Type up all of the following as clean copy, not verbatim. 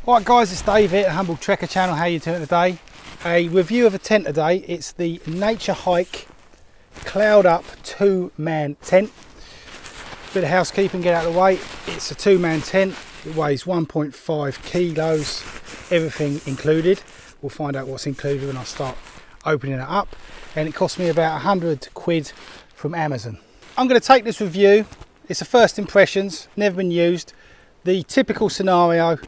Alright guys, it's Dave here at the Humble Trekker channel. How you doing today? A review of a tent today. It's the Naturehike Cloud-Up 2-man tent. Bit of housekeeping, get out of the way. It's a 2-man tent. It weighs 1.5 kilos, everything included. We'll find out what's included when I start opening it up. And it cost me about 100 quid from Amazon. I'm going to take this review. It's a first impressions, never been used. The typical scenario: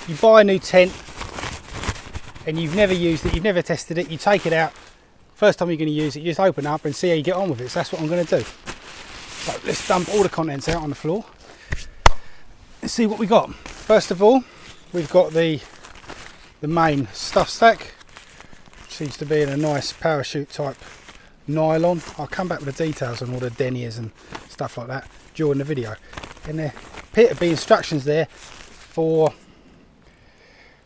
you buy a new tent and you've never used it, you've never tested it, you take it out, first time you're going to use it, you just open it up and see how you get on with it. So that's what I'm going to do. So let's dump all the contents out on the floor. Let's see what we got. First of all, we've got the main stuff stack. Seems to be in a nice parachute type nylon. I'll come back with the details on all the deniers and stuff like that during the video. And there appear to be instructions there for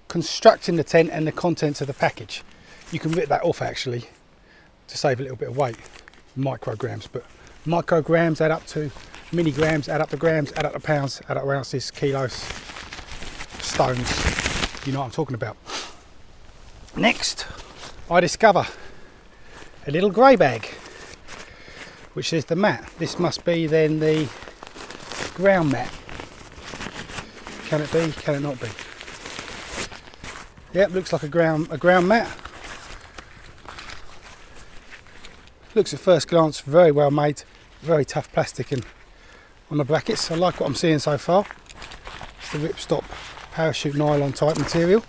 constructing the tent and the contents of the package. You can rip that off actually to save a little bit of weight, micrograms, but micrograms add up to milligrams, add up to grams, add up to pounds, add up to ounces, kilos, stones. You know what I'm talking about. Next, I discover a little grey bag, which is the mat. This must be then the ground mat. Can it be? Can it not be? Yep, looks like a ground mat. Looks at first glance very well made, very tough plastic and on the brackets. I like what I'm seeing so far. It's the ripstop parachute nylon type material.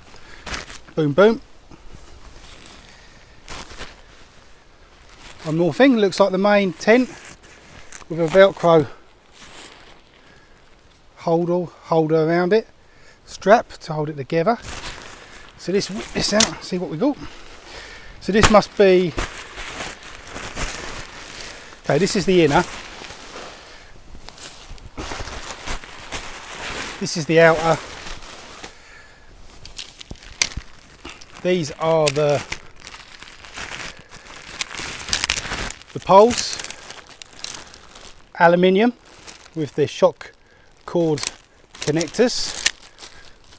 Boom boom. One more thing, looks like the main tent with a Velcro holder around it, strap to hold it together. So let's whip this out, see what we got. So this must be, okay, this is the inner. This is the outer. These are the poles, aluminium with the shock cord connectors.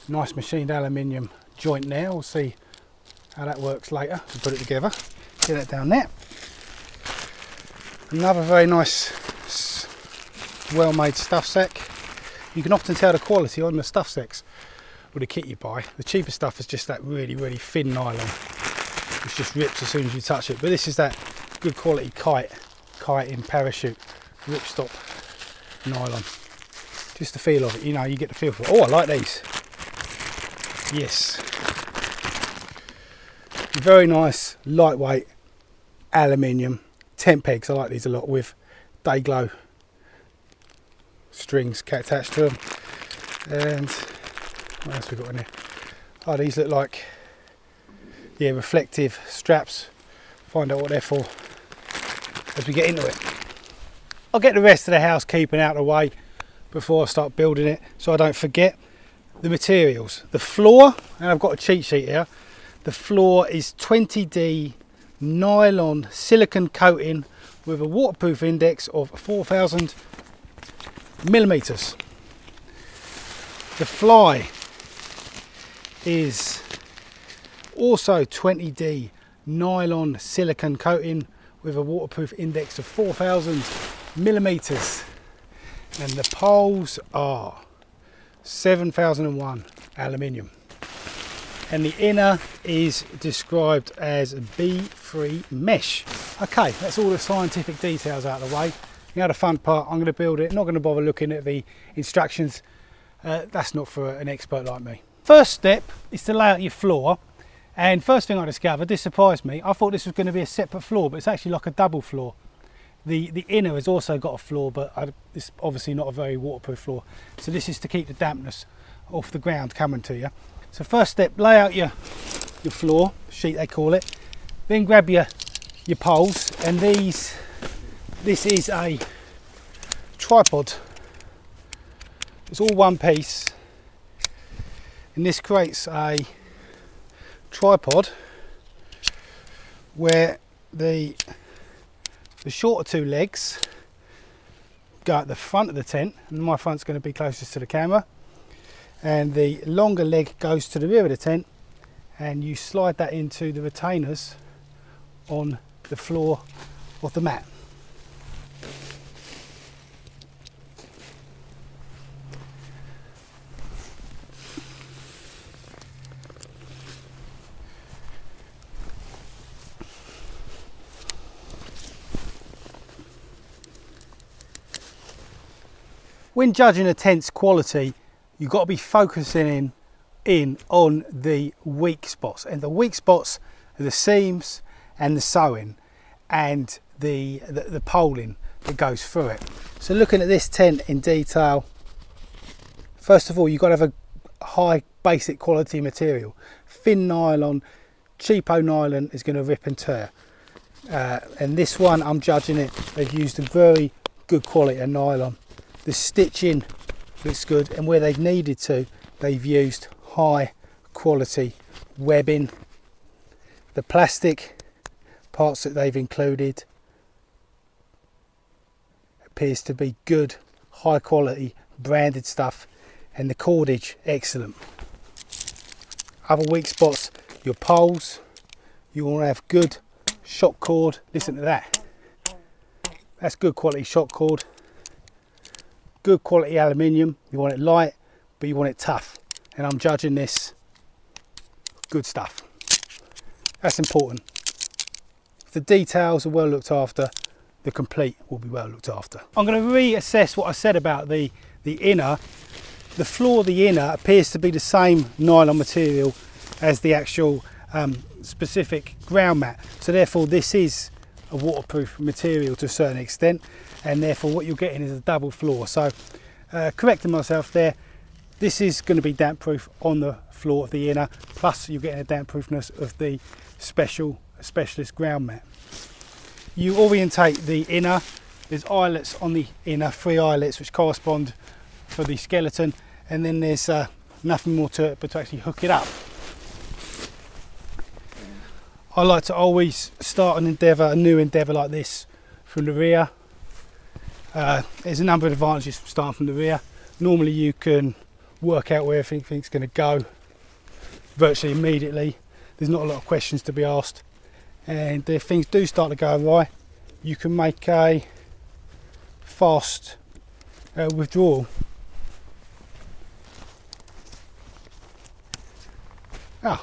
Nice machined aluminium joint there. We'll see how that works later. We'll put it together, get it down there. Another very nice, well made stuff sack. You can often tell the quality on the stuff sacks with the kit you buy. The cheaper stuff is just that really thin nylon, which just rips as soon as you touch it. But this is that good quality kite in parachute ripstop nylon. Just the feel of it, you know, you get the feel for it. Oh, I like these. Yes. Very nice, lightweight aluminium tent pegs. I like these a lot, with day glow strings attached to them. And what else we got in there? Oh, these look like, yeah, reflective straps. Find out what they're for as we get into it. I'll get the rest of the housekeeping out of the way before I start building it, so I don't forget. The materials, the floor, and I've got a cheat sheet here. The floor is 20D nylon silicone coating with a waterproof index of 4,000 millimeters. The fly is also 20D nylon silicone coating with a waterproof index of 4,000 millimeters. And the poles are 7001 aluminium. And the inner is described as B3 mesh. Okay, that's all the scientific details out of the way. Now the fun part, I'm going to build it. Not going to bother looking at the instructions. That's not for an expert like me. First step is to lay out your floor. And first thing I discovered, this surprised me. I thought this was going to be a separate floor, but it's actually like a double floor. The inner has also got a floor, but it's obviously not a very waterproof floor. So this is to keep the dampness off the ground coming to you. So first step, lay out your floor sheet, they call it. Then grab your poles, and this is a tripod. It's all one piece, and this creates a tripod where the shorter two legs go at the front of the tent, and my front's going to be closest to the camera, and the longer leg goes to the rear of the tent, and you slide that into the retainers on the floor of the mat. When judging a tent's quality, you've got to be focusing in on the weak spots, and the weak spots are the seams and the sewing and the poling that goes through it. So looking at this tent in detail, first of all, you've got to have a high basic quality material. Thin nylon, cheapo nylon is going to rip and tear, and this one, I'm judging it, they've used a very good quality of nylon. The stitching looks good, and where they've needed to, they've used high quality webbing. The plastic parts that they've included appears to be good, high quality branded stuff, and the cordage excellent. Other weak spots, your poles, you want to have good shock cord. Listen to that, that's good quality shock cord. Good quality aluminium. You want it light, but you want it tough, and I'm judging this good stuff. That's important. If the details are well looked after, the complete will be well looked after. I'm going to reassess what I said about the inner. The floor of the inner appears to be the same nylon material as the actual specific ground mat, so therefore this is a waterproof material to a certain extent, and therefore what you're getting is a double floor. So correcting myself there, this is going to be damp proof on the floor of the inner, plus you're getting a damp proofness of the specialist ground mat. You orientate the inner, there's eyelets on the inner, 3 eyelets which correspond for the skeleton, and then there's nothing more to it but to actually hook it up. I like to always start a new endeavour like this from the rear. There's a number of advantages from starting from the rear. Normally you can work out where everything's going to go virtually immediately. There's not a lot of questions to be asked, and if things do start to go awry, you can make a fast withdrawal.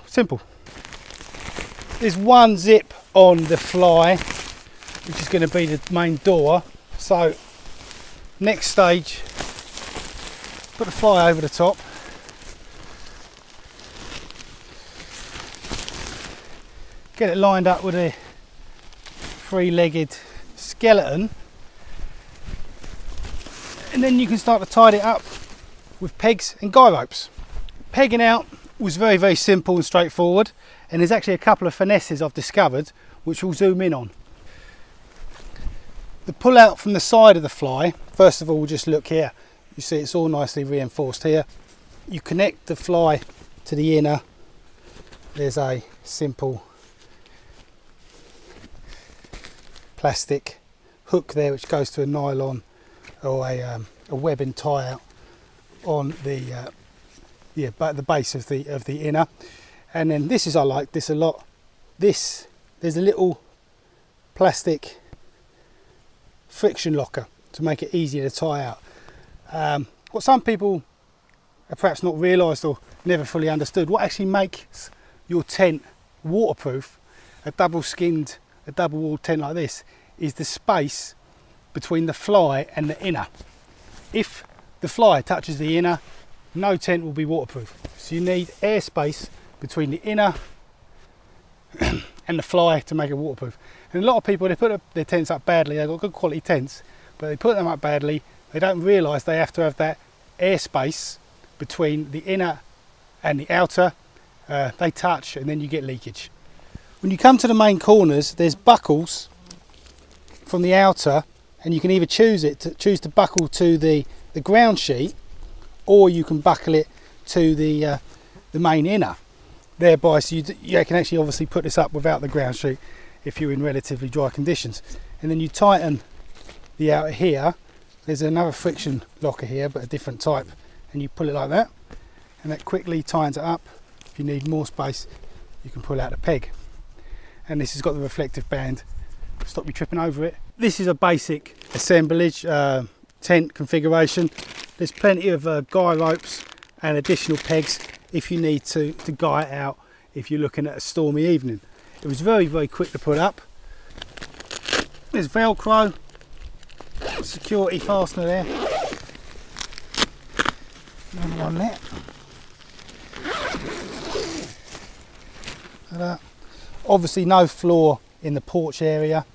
Simple. There's one zip on the fly, which is going to be the main door. So next stage, put the fly over the top, get it lined up with a 3-legged skeleton, and then you can start to tie it up with pegs and guy ropes. Pegging out was very, very simple and straightforward, and there's actually a couple of finesses I've discovered which we'll zoom in on. The pull out from the side of the fly, first of all, just look here, you see it's all nicely reinforced here. You connect the fly to the inner, there's a simple plastic hook there which goes to a nylon or a webbing tie out on the the base of the inner. And then this is, I like this a lot, there's a little plastic friction locker to make it easier to tie out. What some people have perhaps not realised or never fully understood, what actually makes your tent waterproof, a double walled tent like this, is the space between the fly and the inner. If the fly touches the inner, no tent will be waterproof. So you need airspace between the inner and the fly to make it waterproof. And a lot of people, they put their tents up badly, they've got good quality tents, but they put them up badly, they don't realise they have to have that airspace between the inner and the outer. They touch and then you get leakage. When you come to the main corners, there's buckles from the outer, and you can either choose to buckle to the ground sheet, or you can buckle it to the main inner, thereby so you can actually obviously put this up without the ground sheet if you're in relatively dry conditions. And then you tighten the outer here, there's another friction locker here but a different type, and you pull it like that, and that quickly tightens it up. If you need more space, you can pull out the peg. And this has got the reflective band to stop you tripping over it. This is a basic assemblage tent configuration. There's plenty of guy ropes and additional pegs if you need to guy it out if you're looking at a stormy evening. It was very, very quick to put up. There's Velcro, security fastener there. Another one there. Obviously no floor in the porch area.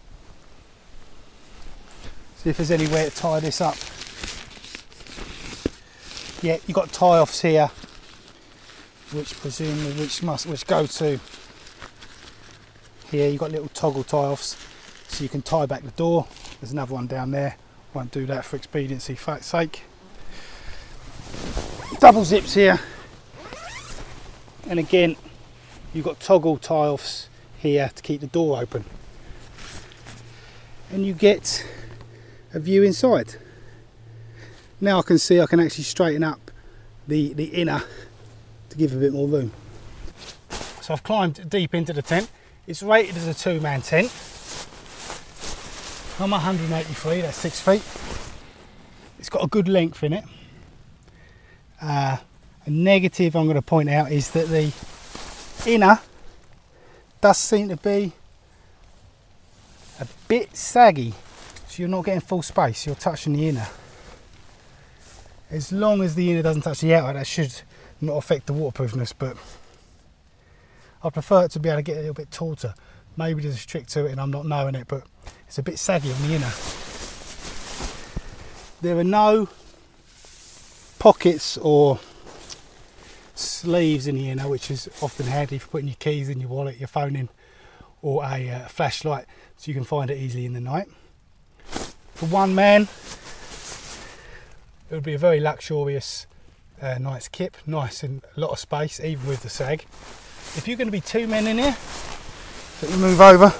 See if there's anywhere to tie this up. Yeah, you've got tie-offs here, which presumably which go to here. You've got little toggle tie-offs, so you can tie back the door. There's another one down there. Won't do that for expediency sake. Double zips here, and again you've got toggle tie-offs here to keep the door open, and you get a view inside. Now I can see I can actually straighten up the inner to give a bit more room. So I've climbed deep into the tent. It's rated as a 2-man tent. I'm 183, that's 6 feet. It's got a good length in it. A negative I'm going to point out is that the inner does seem to be a bit saggy, so you're not getting full space, you're touching the inner. As long as the inner doesn't touch the outer, that should not affect the waterproofness, but I prefer it to be able to get a little bit tauter. Maybe there's a trick to it and I'm not knowing it, but it's a bit saggy on the inner. There are no pockets or sleeves in the inner, which is often handy for putting your keys in, your wallet, your phone in, or a flashlight, so you can find it easily in the night. For one man, it would be a very luxurious night's kip, nice and a lot of space, even with the sag. If you're going to be 2 men in here, let me move over.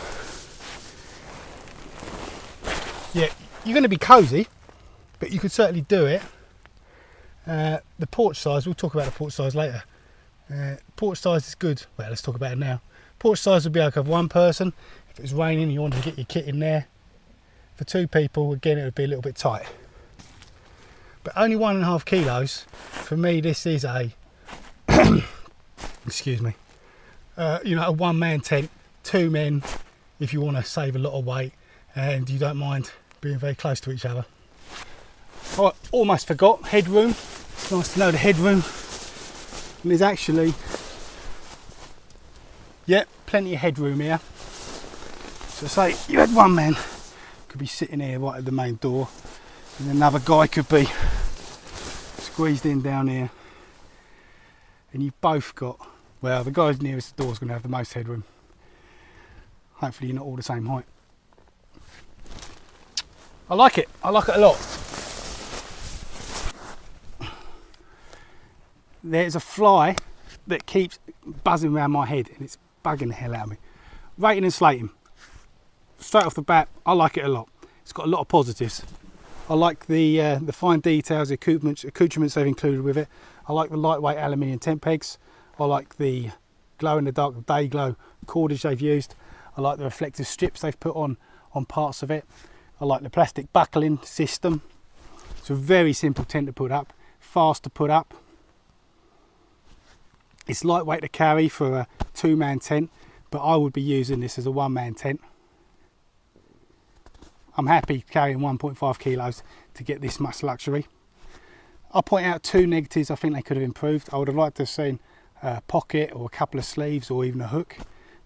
Yeah, you're going to be cosy, but you could certainly do it. The porch size, we'll talk about the porch size later. Porch size is good. Well, let's talk about it now. Porch size would be able to have 1 person. If it was raining and you wanted to get your kit in there. For 2 people, again, it would be a little bit tight. But only 1.5 kilos. For me, this is a excuse me. You know, a 1-man tent, 2 men if you want to save a lot of weight and you don't mind being very close to each other. I almost forgot, headroom. It's nice to know the headroom. And there's actually, yeah, plenty of headroom here. So say you had 1 man, could be sitting here right at the main door, and another guy could be squeezed in down here. And you've both got, well, the guy nearest the door is going to have the most headroom. Hopefully you're not all the same height. I like it a lot. There's a fly that keeps buzzing around my head and it's bugging the hell out of me. Rating and slating. Straight off the bat, I like it a lot. It's got a lot of positives. I like the fine details, the accoutrements they've included with it. I like the lightweight aluminium tent pegs. I like the glow in the dark, day glow cordage they've used. I like the reflective strips they've put on parts of it. I like the plastic buckling system. It's a very simple tent to put up, fast to put up. It's lightweight to carry for a 2-man tent, but I would be using this as a 1-man tent. I'm happy carrying 1.5 kilos to get this much luxury. I'll point out 2 negatives I think they could have improved. I would have liked to have seen a pocket or a couple of sleeves or even a hook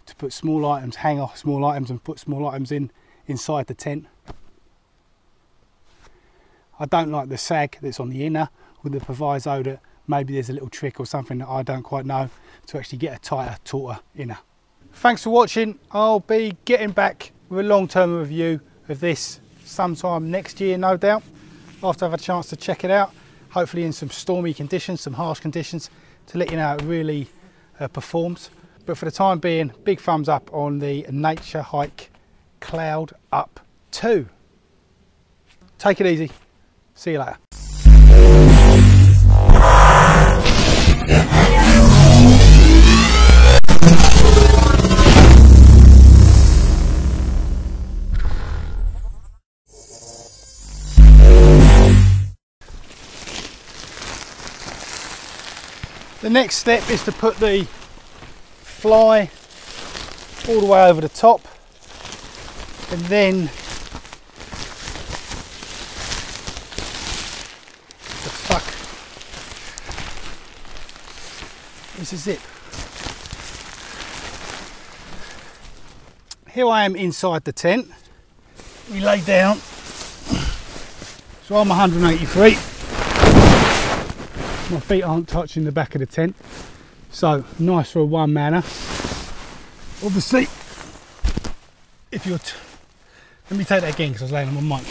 to put small items, hang off small items and put small items inside the tent. I don't like the sag that's on the inner with the proviso that maybe there's a little trick or something that I don't quite know to actually get a tighter, tauter inner. Thanks for watching. I'll be getting back with a long-term review of this sometime next year, no doubt, after I've had a chance to check it out, hopefully in some stormy conditions, some harsh conditions, to let you know how it really performs. But for the time being, big thumbs up on the Naturehike Cloud-Up 2. Take it easy. See you later. next step is to put the fly all the way over the top, and then the fuck is a zip. Here I am inside the tent. We lay down, so I'm 183. My feet aren't touching the back of the tent, so nice for a one-manner. Obviously, if you're let me take that again because I was laying on my mic.